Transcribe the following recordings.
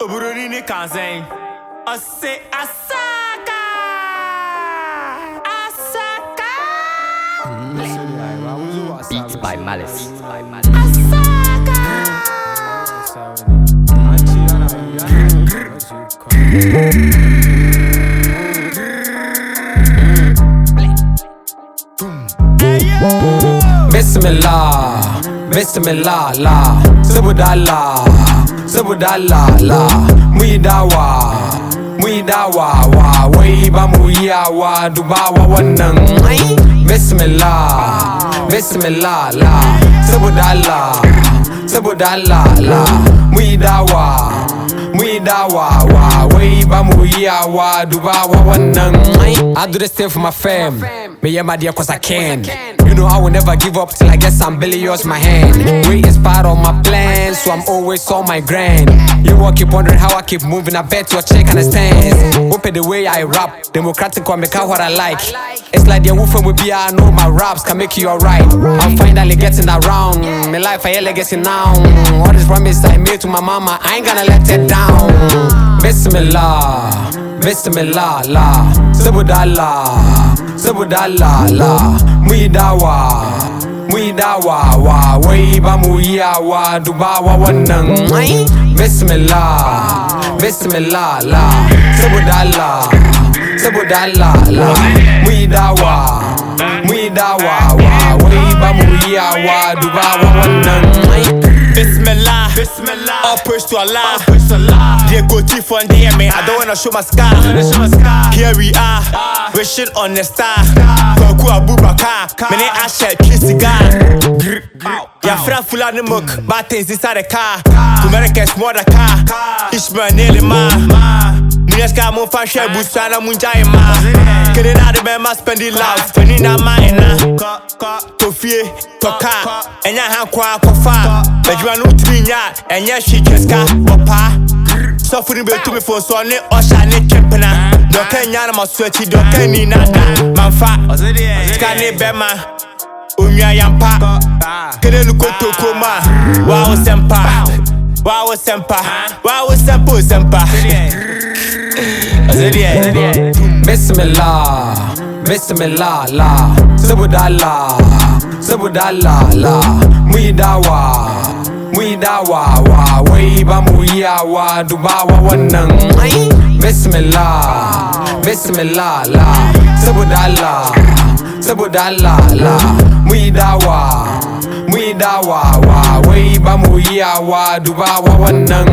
Oburoni Kanzen. I say Asaka. Asaka. Beats by Malice. Bismillah, Bismillah, la, Subudallah, Subudallah, la, Muidawa, wa, Waiba Muyawa, Dubawa, Wanang, Bismillah, Bismillah, la, Subudallah, Subudallah, la, Muidawa, wa, Waiba Muyawa, Dubawa, Wanang. I do this thing for my fam, me yeah my dear cause I can. You know I will never give up till I get some billions my hand. Weight is part of my plan, so I'm always on my grind. You all keep wondering how I keep moving, I bet your check understands. Open the way I rap, democratic can make out what I like. It's like the wolf with be I know my raps can make you alright. I'm finally getting around, my life I legacy now. All this promise I made to my mama, I ain't gonna let it down. Bismillah, Bismillah, la, Subudallah, Subudallah, la, Muidawa, wa, Waiba Muyawa, Dubawa, Wanang. Bismillah, Bismillah, la, Subudallah, la, Muidawa, wa, Waiba Muyawa, Dubawa, Wanang. Bismillah, Bismillah. All praise to Allah. Dear go thief on DM, I don't wanna show my scar. Here we are, wishing on the star. Kwaku Abubakar, many ashes, kiss cigar. Ya friend full of the muck, bad things inside the car. America's more the car. Ishmael nearly ma. Muneska mo fan share busana munjai ma. Canada the man must spend it loud. Fanina maina. Tofie, toka, enya hankwa kofa. Bejwa no timinya, enya shikeska opa. Suffering be to me for so ne osha ne kempena. Doka nya na maswechi doka ni nada. Manfa, skane bema. Umya yampa. Kene no kotokoma. Wow sempa. Wow sempa. Wow sempa. Bismillah, Bismillah, la, Subudallah, la, Muidawa, wa, Waiba Muyawa, Dubawa, Wanang. Bismillah, Bismillah, la, Subudallah, la, Muidawa, wa, Waiba Muyawa, Dubawa, Wanang.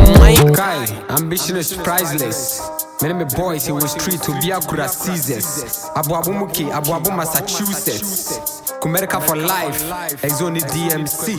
Kai, ambition is priceless. My name is boys, he was street to be Akura Caesars. Abu Abu Massachusetts. Kumerica for life, Exoni DMC.